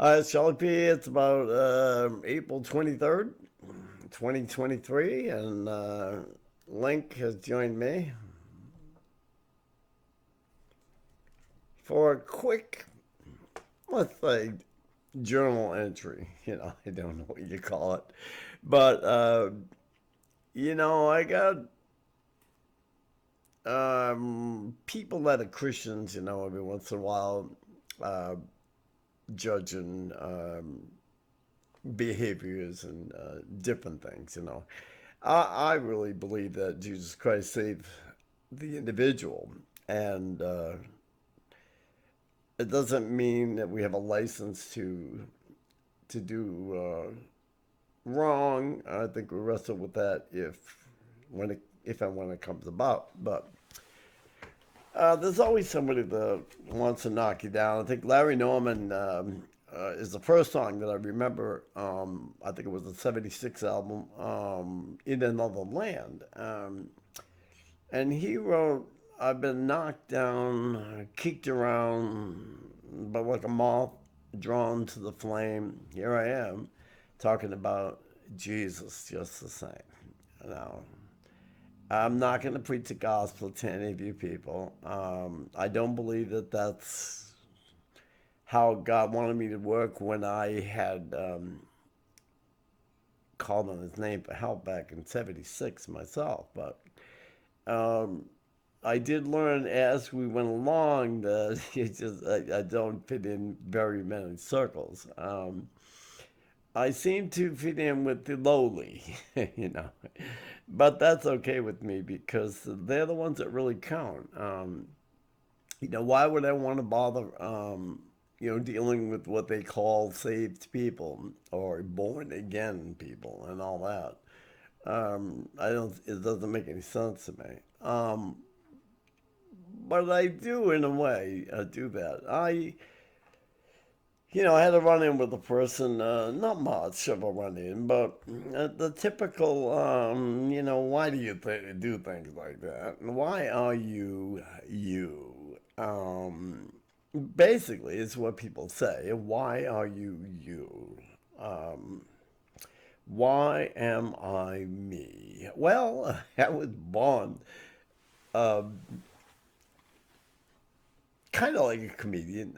Shelly P, it's about April 23rd, 2023, and Link has joined me for a quick, let's say, journal entry. I don't know what you call it. But, I got people that are Christians, every once in a while uh, judging behaviors and different things. I really believe that Jesus Christ saved the individual, and it doesn't mean that we have a license to do wrong. I think we wrestle with that if and when it comes about. But there's always somebody that wants to knock you down. I think Larry Norman is the first song that I remember. I think it was the '76 album, "In Another Land," and he wrote, "I've been knocked down, kicked around, but like a moth drawn to the flame, here I am, talking about Jesus just the same." Now, I'm not going to preach the gospel to any of you people. I don't believe that that's how God wanted me to work when I had called on his name for help back in '76 myself. But um, I did learn as we went along that I don't fit in very many circles. I seem to fit in with the lowly, you know, but that's okay with me because they're the ones that really count. Why would I want to bother, dealing with what they call saved people or born again people and all that? I don't. It doesn't make any sense to me. But I do, in a way, do that. I had a run in with a person, not much of a run in, but the typical, why do you do things like that? Why are you you? Basically, it's what people say. Why are you you? Um, why am I me? Well, I was born uh, kind of like a comedian.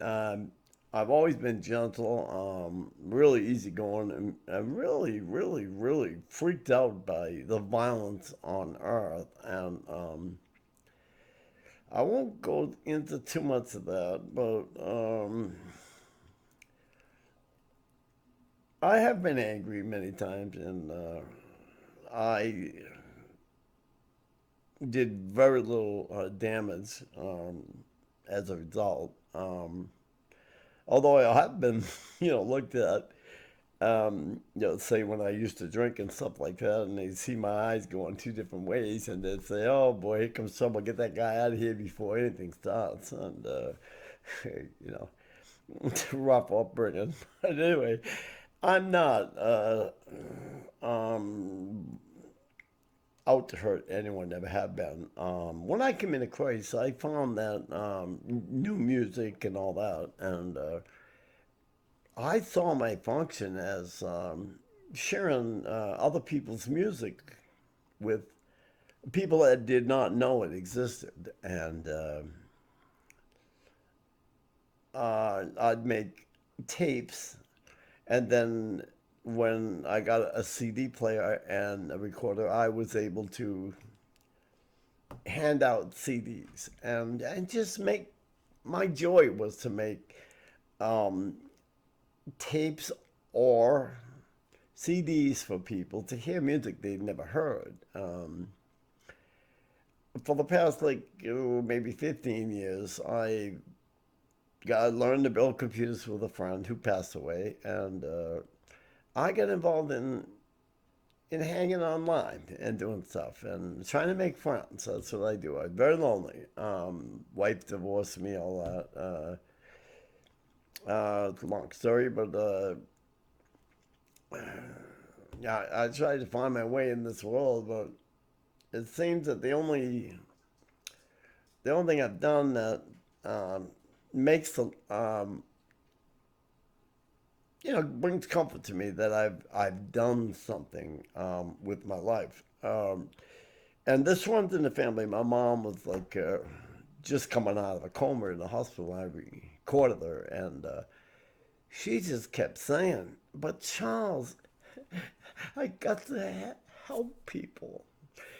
I've always been gentle, really easygoing, and I'm really, really, really freaked out by the violence on Earth. And I won't go into too much of that, but I have been angry many times, and I did very little damage as a result. Although I have been, looked at, say when I used to drink and stuff like that, and they see my eyes going two different ways, and they'd say, "Oh boy, here comes trouble. Get that guy out of here before anything starts." And you know, rough upbringing. But anyway, I'm not um, out to hurt anyone. Never have been. When I came into Christ, I found that new music and all that, and I saw my function as sharing other people's music with people that did not know it existed. And I'd make tapes, and then when I got a CD player and a recorder, I was able to hand out CDs and just make my joy was to make um, tapes or CDs for people to hear music they'd never heard. For the past maybe 15 years, I learned to build computers with a friend who passed away, and I got involved in hanging online and doing stuff and trying to make friends. That's what I do. I'm very lonely. Wife divorced me, all that. It's a long story, but yeah, I tried to find my way in this world, but it seems that the only thing I've done that makes brings comfort to me that I've done something with my life. And this runs in the family. My mom was like just coming out of a coma in the hospital. I recorded her, and she just kept saying, "But Charles, I got to help people."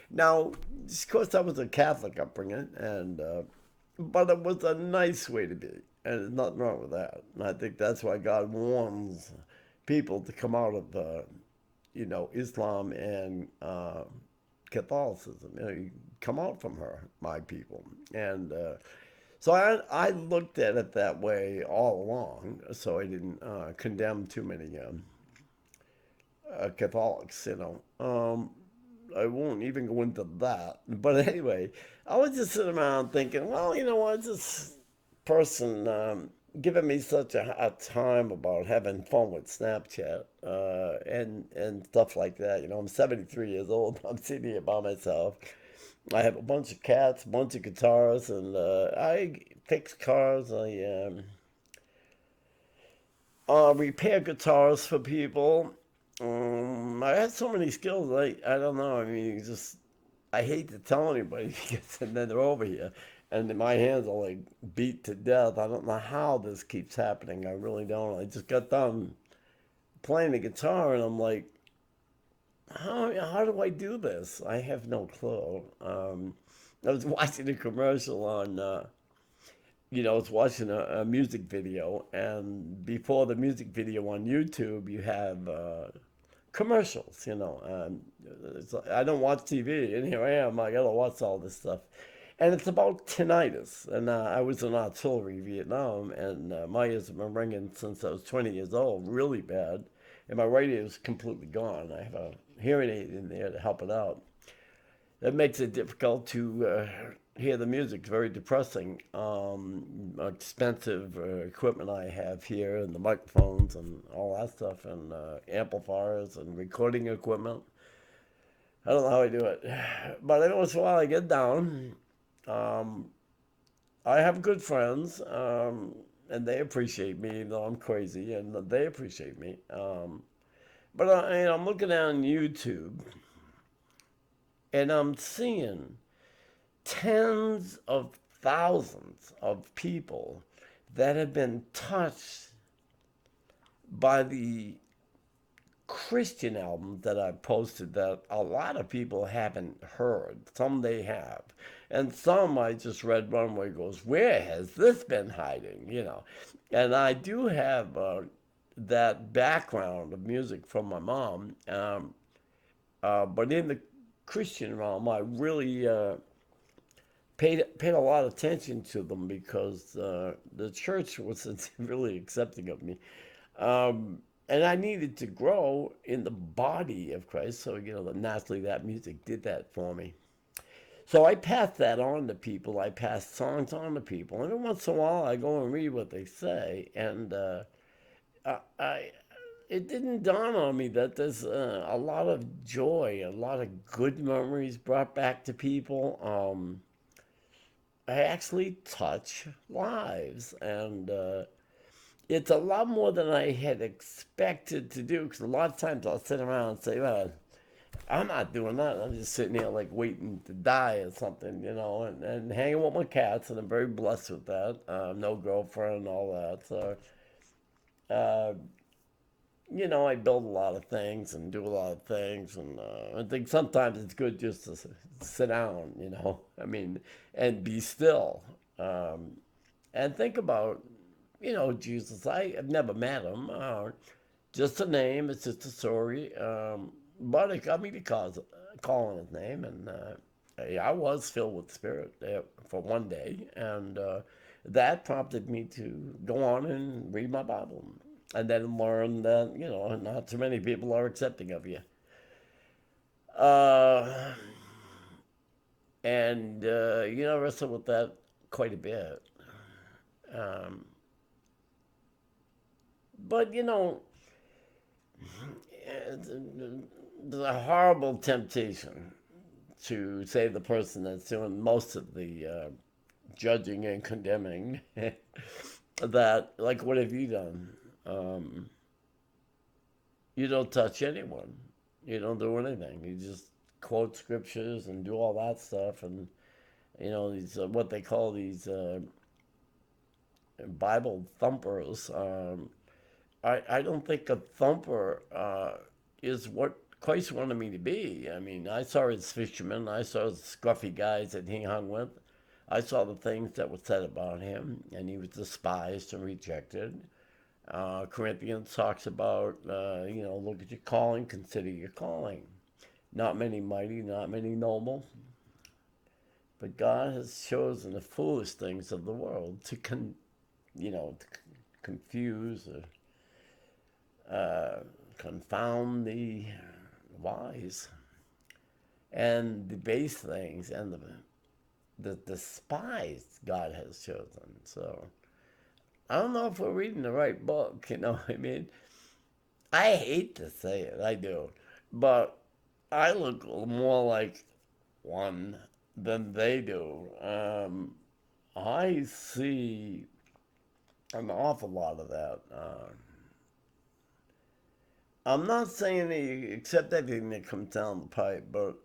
Now, of course, I was a Catholic upbringing, and but it was a nice way to be, and there's nothing wrong with that. And I think that's why God warns people to come out of, Islam and Catholicism. You come out from her, my people, and so I looked at it that way all along. So I didn't condemn too many Catholics. I won't even go into that. But anyway, I was just sitting around thinking, well, you know what, this person giving me such a hard time about having fun with Snapchat and stuff like that. I'm 73 years old. I'm sitting here by myself. I have a bunch of cats, a bunch of guitars, and I fix cars. I repair guitars for people. I had so many skills. I don't know. I mean, I hate to tell anybody because and then they're over here, and my hands are like beat to death. I don't know how this keeps happening. I really don't. I just got done playing the guitar, and I'm like, how do I do this? I have no clue. I was watching a commercial on. I was watching a music video, and before the music video on YouTube, you have commercials. I don't watch TV, and here I am. I gotta watch all this stuff, and it's about tinnitus. And I was in artillery, Vietnam, and my ears have been ringing since I was 20 years old, really bad, and my right ear is completely gone. I have a hearing aid in there to help it out. That makes it difficult to hear the music. It's very depressing. Expensive equipment I have here, and the microphones and all that stuff, and amplifiers and recording equipment. I don't know how I do it, but every once in a while I get down. Um, I have good friends, and they appreciate me, though I'm crazy, and they appreciate me. But I'm looking on YouTube, and I'm seeing tens of thousands of people that have been touched by the Christian albums that I've posted that a lot of people haven't heard. Some they have. And some I just read one where it goes, where has this been hiding? And I do have that background of music from my mom. But in the Christian realm, I really paid a lot of attention to them because the church wasn't really accepting of me. And I needed to grow in the body of Christ. So, naturally that music did that for me. So I passed that on to people. I passed songs on to people. And every once in a while I go and read what they say. And it didn't dawn on me that there's a lot of joy, a lot of good memories brought back to people. I actually touch lives, and it's a lot more than I had expected to do. Because a lot of times I'll sit around and say, "Well, I'm not doing that. I'm just sitting here like waiting to die or something, and hanging with my cats, and I'm very blessed with that. No girlfriend and all that. So, uh, I build a lot of things and do a lot of things, and I think sometimes it's good just to sit down, I mean, and be still, and think about, Jesus. I have never met him, just a name. It's just a story, but it got me to calling his name, and I was filled with the Spirit for one day, and that prompted me to go on and read my Bible and then learn that not too many people are accepting of you. Uh, and I wrestle with that quite a bit. Um, but there's a horrible temptation to say the person that's doing most of the judging and condemning that, like, what have you done? you don't touch anyone. You don't do anything. You just quote scriptures and do all that stuff, and these what they call these Bible thumpers. I don't think a thumper is what Christ wanted me to be. I mean, I saw his fishermen, I saw his scruffy guys that he hung with. I saw the things that were said about him, and he was despised and rejected. Corinthians talks about, look at your calling, consider your calling. Not many mighty, not many noble, but God has chosen the foolish things of the world to, to confuse or confound the wise, and the base things and the despised God has chosen. So I don't know if we're reading the right book. You know what I mean? I hate to say it, I do, but I look more like one than they do. I see an awful lot of that. I'm not saying they accept everything that comes down the pipe, but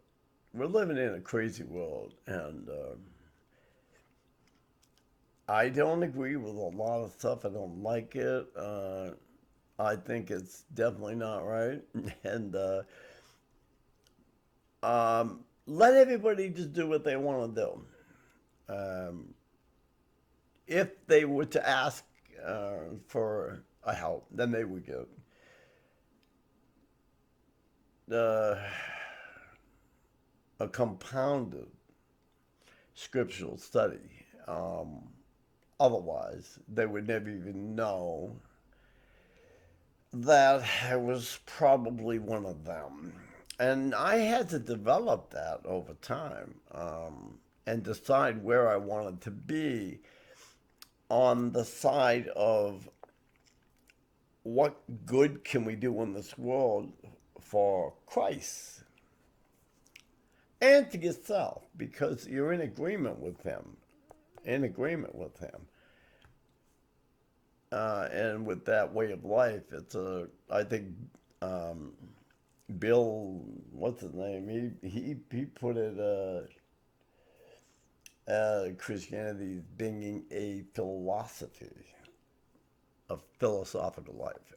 we're living in a crazy world, and I don't agree with a lot of stuff. I don't like it. I think it's definitely not right, and let everybody just do what they want to do. If they were to ask for a help, then they would get uh, a compounded scriptural study. Otherwise, they would never even know that I was probably one of them. And I had to develop that over time and decide where I wanted to be on the side of what good can we do in this world for Christ and to yourself, because you're in agreement with him, in agreement with him. And with that way of life, I think, um, Bill, what's his name? He put it, Christianity being a philosophy, a philosophical life.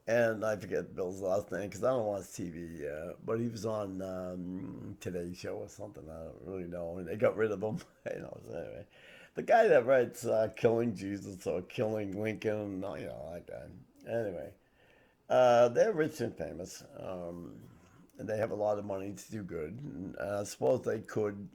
And I forget Bill's last name because I don't watch TV, but he was on Today's Show or something. I don't really know. And they got rid of him. So anyway, the guy that writes Killing Jesus or Killing Lincoln, that guy. Anyway, they're rich and famous. And they have a lot of money to do good. And I suppose they could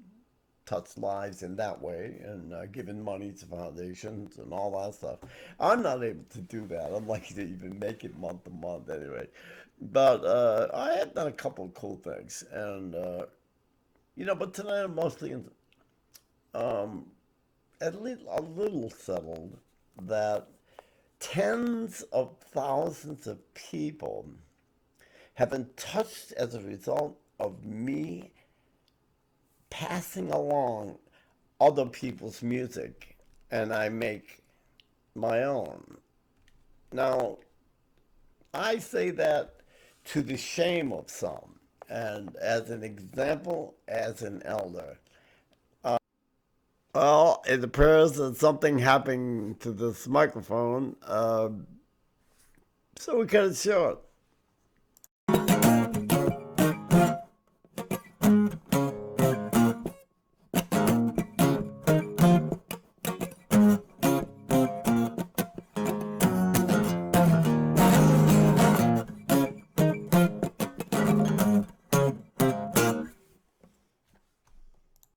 touch lives in that way and giving money to foundations and all that stuff. I'm not able to do that. I'm lucky to even make it month to month anyway. But I have done a couple of cool things. And, but tonight I'm mostly um, at least a little settled that tens of thousands of people have been touched as a result of me passing along other people's music and I make my own. Now, I say that to the shame of some, and as an example, as an elder. Well, it appears that something happened to this microphone, so we cut it short.